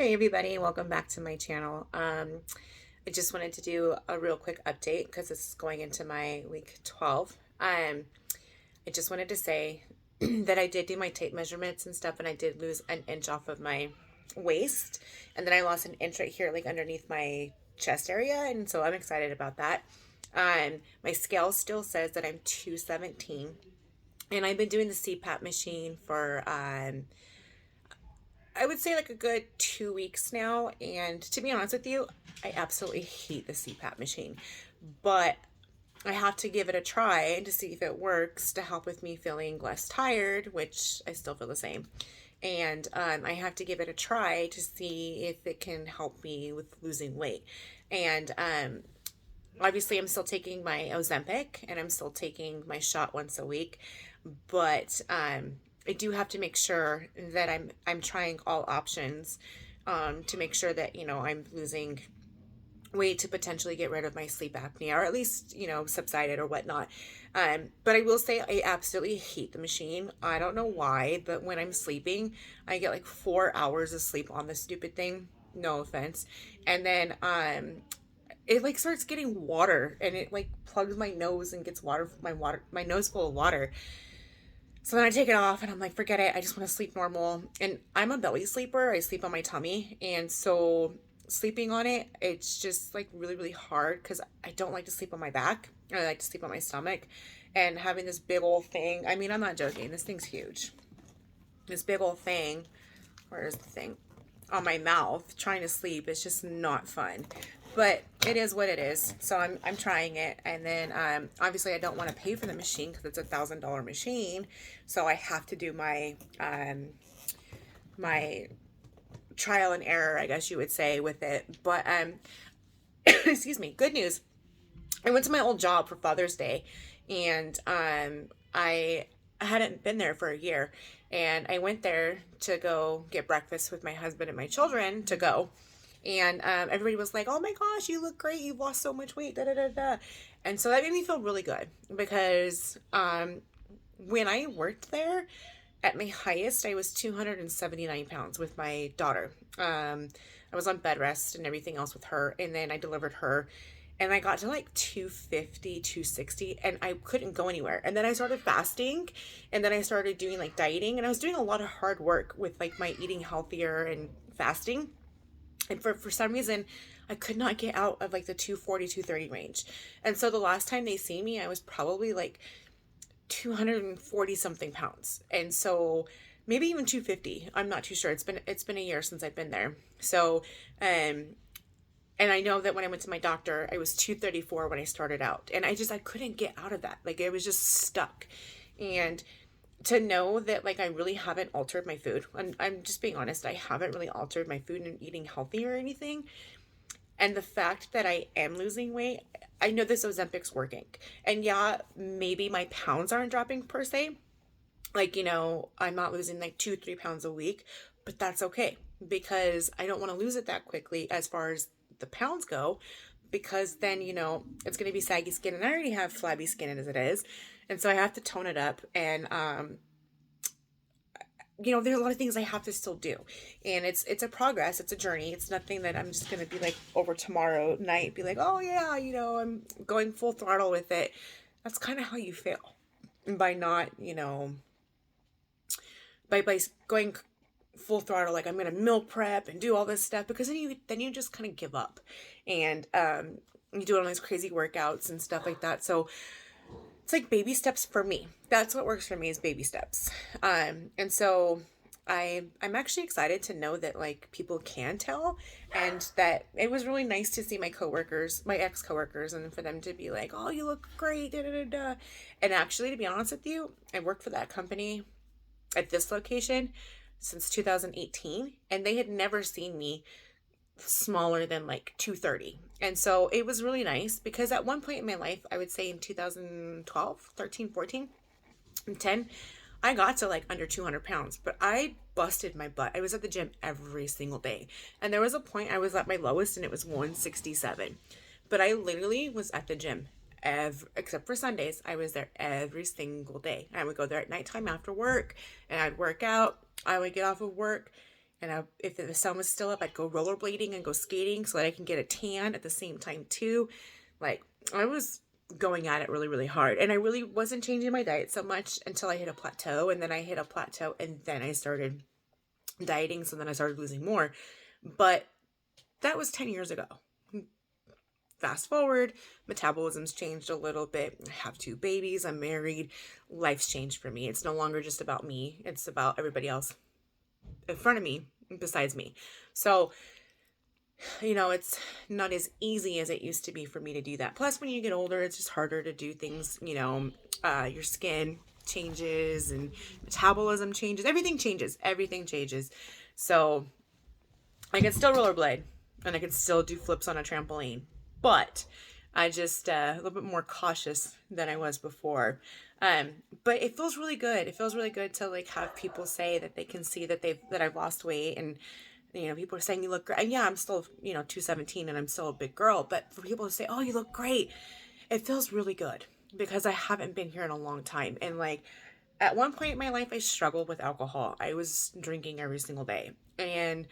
Hey everybody, welcome back to my channel. I just wanted to do a real quick update because this is going into my week 12. I just wanted to say that I did do my tape measurements and stuff, and I did lose an inch off of my waist, and then I lost an inch right here, like underneath my chest area, and so I'm excited about that. My scale still says that I'm 217, and I've been doing the CPAP machine for I would say like a good 2 weeks now. And to be honest with you, I absolutely hate the CPAP machine, but I have to give it a try to see if it works to help with me feeling less tired, which I still feel the same. And I have to give it a try to see if it can help me with losing weight. And obviously, I'm still taking my Ozempic and I'm still taking my shot once a week, but I do have to make sure that I'm trying all options to make sure that I'm losing weight to potentially get rid of my sleep apnea, or at least subside it or whatnot. But I will say I absolutely hate the machine. I don't know why, but when I'm sleeping, I get like 4 hours of sleep on this stupid thing. No offense. And then it like starts getting water, and it like plugs my nose and gets my nose full of water. So then I take it off and I'm like, forget it. I just want to sleep normal. And I'm a belly sleeper. I sleep on my tummy. And so sleeping on it, it's just like really, really hard because I don't like to sleep on my back. I like to sleep on my stomach. And having this big old thing, I mean, I'm not joking. This thing's huge. This big old thing, where's the thing? On my mouth, trying to sleep, is just not fun. But it is what it is. So I'm trying it. And then obviously I don't want to pay for the machine because it's $1,000 machine. So I have to do my trial and error, I guess you would say, with it. But excuse me, good news. I went to my old job for Father's Day, and I hadn't been there for a year, and I went there to go get breakfast with my husband and my children to go, and everybody was like, "Oh my gosh, you look great! You've lost so much weight!" Da da da da, and so that made me feel really good because when I worked there, at my highest, I was 279 pounds with my daughter. I was on bed rest and everything else with her, and then I delivered her, and I got to like 250, 260, and I couldn't go anywhere. And then I started fasting, and then I started doing like dieting, and I was doing a lot of hard work with like my eating healthier and fasting. And for some reason, I could not get out of like the 240, 230 range. And so the last time they see me, I was probably like 240 something pounds. And so maybe even 250. I'm not too sure. It's been a year since I've been there. So and I know that when I went to my doctor, I was 234 when I started out. And I couldn't get out of that. Like I was just stuck. And to know that like I really haven't altered my food. I'm just being honest, I haven't really altered my food and eating healthy or anything. And the fact that I am losing weight, I know this Ozempic's working. And yeah, maybe my pounds aren't dropping per se. Like, I'm not losing like 2, 3 pounds a week, but that's okay because I don't want to lose it that quickly as far as the pounds go, because then, it's going to be saggy skin, and I already have flabby skin as it is. And so I have to tone it up. And, there's a lot of things I have to still do, and it's a progress. It's a journey. It's nothing that I'm just going to be like over tomorrow night, be like, oh yeah, I'm going full throttle with it. That's kind of how you feel by not, by going full throttle. Like I'm going to meal prep and do all this stuff, because then you just kind of give up, and, you do all these crazy workouts and stuff like that. So it's like baby steps for me. That's what works for me, is baby steps. And so I'm actually excited to know that like people can tell, and that it was really nice to see my coworkers, my ex-coworkers, and for them to be like, "Oh, you look great." Da, da, da, da. And actually, to be honest with you, I worked for that company at this location since 2018, and they had never seen me smaller than like 230. And so it was really nice, because at one point in my life, I would say in 2012, 13, 14, and 10, I got to like under 200 pounds, but I busted my butt. I was at the gym every single day. And there was a point I was at my lowest, and it was 167. But I literally was at the gym except for Sundays. I was there every single day. I would go there at nighttime after work, and I'd work out. I would get off of work, And if the sun was still up, I'd go rollerblading and go skating so that I can get a tan at the same time too. Like, I was going at it really, really hard. And I really wasn't changing my diet so much until I hit a plateau. And then I hit a plateau and then I started dieting. So then I started losing more. But that was 10 years ago. Fast forward, metabolism's changed a little bit. I have 2 babies. I'm married. Life's changed for me. It's no longer just about me. It's about everybody else in front of me besides me. So, it's not as easy as it used to be for me to do that. Plus, when you get older, it's just harder to do things. Your skin changes and metabolism changes. Everything changes. Everything changes. So I can still rollerblade and I can still do flips on a trampoline, but I just a little bit more cautious than I was before. But it feels really good. It feels really good to like have people say that they can see that I've lost weight, and people are saying you look great. And yeah, I'm still 217 and I'm still a big girl, but for people to say, "Oh, you look great," it feels really good because I haven't been here in a long time. And like at one point in my life, I struggled with alcohol. I was drinking every single day, and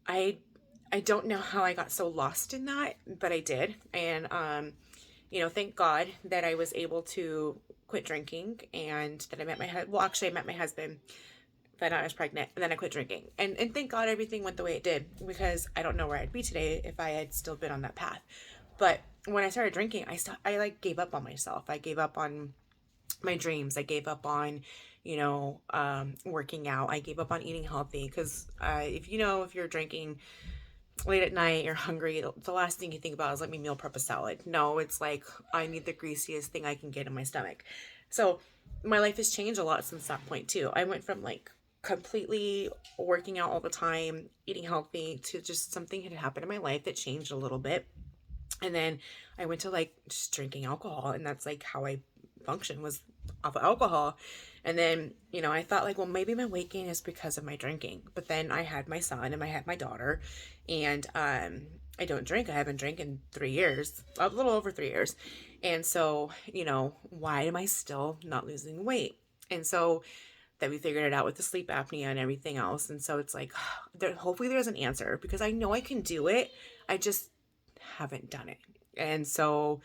I I don't know how I got so lost in that, but I did. And thank God that I was able to quit drinking, and that I met I met my husband, found out I was pregnant, and then I quit drinking. And thank God everything went the way it did, because I don't know where I'd be today if I had still been on that path. But when I started drinking, I like gave up on myself. I gave up on my dreams. I gave up on, working out. I gave up on eating healthy, because if you're drinking late at night, you're hungry, the last thing you think about is, let me meal prep a salad. No, it's like, I need the greasiest thing I can get in my stomach. So my life has changed a lot since that point too. I went from like completely working out all the time, eating healthy, to just something had happened in my life that changed a little bit. And then I went to like just drinking alcohol, and that's like how I function, was off of alcohol. And then, I thought like, well, maybe my weight gain is because of my drinking. But then I had my son and I had my daughter, and I don't drink. I haven't drank in 3 years, a little over 3 years. And so, why am I still not losing weight? And so then we figured it out with the sleep apnea and everything else. And so it's like, hopefully there's an answer, because I know I can do it. I just haven't done it. And so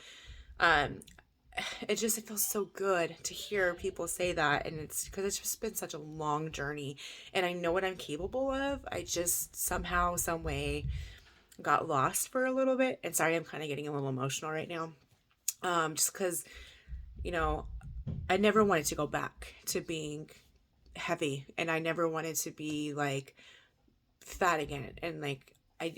it feels so good to hear people say that. And it's because it's just been such a long journey, and I know what I'm capable of. I just somehow, some way got lost for a little bit. And sorry, I'm kind of getting a little emotional right now. Just because, I never wanted to go back to being heavy, and I never wanted to be like fat again. And like,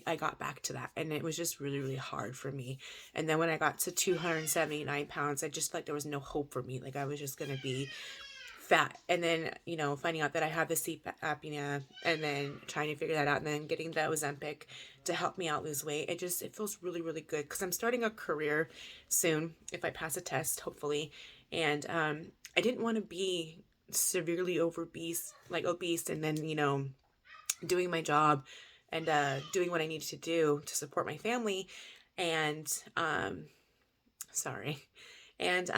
I got back to that, and it was just really, really hard for me. And then when I got to 279 pounds, I just like, there was no hope for me. Like, I was just going to be fat. And then, finding out that I have the CPAP apnea, and then trying to figure that out, and then getting the ozempic to help me out lose weight. It feels really, really good, because I'm starting a career soon, if I pass a test, hopefully. And I didn't want to be severely obese, and then, doing my job and doing what I needed to do to support my family. And sorry. And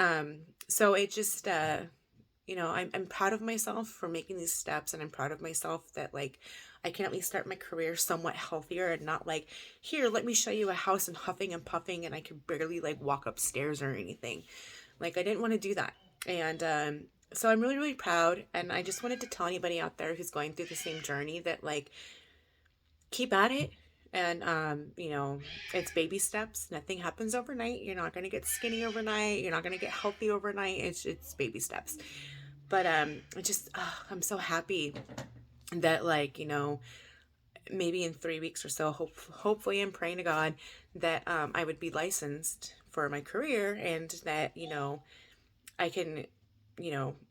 so it just, I'm proud of myself for making these steps, and I'm proud of myself that like I can at least start my career somewhat healthier, and not like, here, let me show you a house, and huffing and puffing, and I could barely like walk upstairs or anything. Like, I didn't want to do that. And so I'm really, really proud. And I just wanted to tell anybody out there who's going through the same journey that like, keep at it. And it's baby steps. Nothing happens overnight. You're not going to get skinny overnight. You're not going to get healthy overnight. It's baby steps. But I'm so happy that like, maybe in 3 weeks or so, hopefully I'm praying to God that I would be licensed for my career, and that I can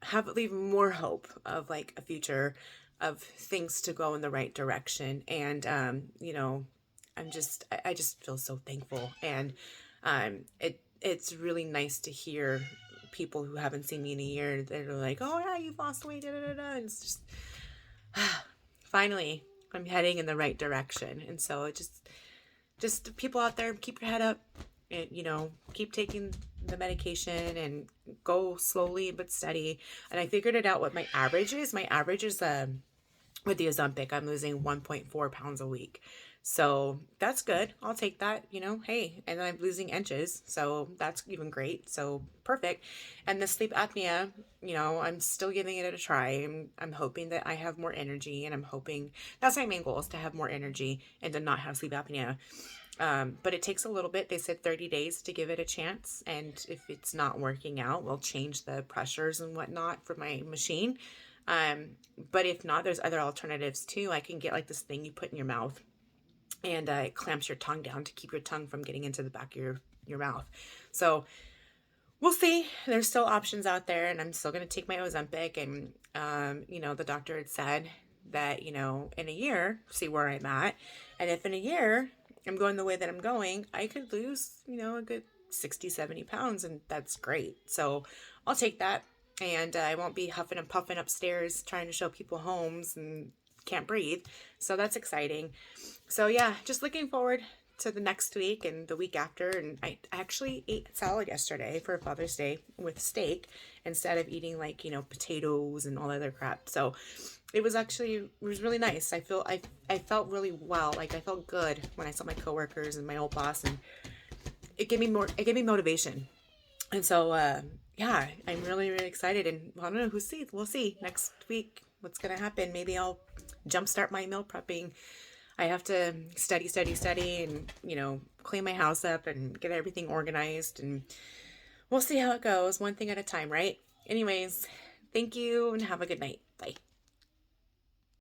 have even more hope of like a future of things to go in the right direction. And I just feel so thankful. And it's really nice to hear people who haven't seen me in a year, they're like, oh yeah, you've lost weight, da, da, da, da. And it's just finally I'm heading in the right direction. And so it just people out there, keep your head up, and keep taking the medication, and go slowly but steady. And I figured it out what my average is. My average is with the Ozempic, I'm losing 1.4 pounds a week. So that's good. I'll take that, hey, and I'm losing inches. So that's even great. So perfect. And the sleep apnea, I'm still giving it a try. I'm hoping that I have more energy, and I'm hoping that's my main goal, is to have more energy and to not have sleep apnea. But it takes a little bit. They said 30 days to give it a chance. And if it's not working out, we'll change the pressures and whatnot for my machine. Um, but if not, there's other alternatives too. I can get like this thing you put in your mouth, and it clamps your tongue down to keep your tongue from getting into the back of your mouth. So we'll see. There's still options out there, and I'm still going to take my Ozempic. And, the doctor had said that, in a year, see where I'm at. And if in a year I'm going the way that I'm going, I could lose, a good 60, 70 pounds, and that's great. So I'll take that. And I won't be huffing and puffing upstairs trying to show people homes and can't breathe. So that's exciting. So yeah, just looking forward to the next week and the week after. And I actually ate salad yesterday for Father's Day with steak instead of eating like, potatoes and all that other crap. So it was really nice. I felt really well. Like I felt good when I saw my coworkers and my old boss, and it gave me motivation. And so, yeah, I'm really, really excited. And I don't know, we'll see next week what's going to happen. Maybe I'll jumpstart my meal prepping. I have to study, and, clean my house up and get everything organized, and we'll see how it goes, one thing at a time, right? Anyways, thank you and have a good night. Bye.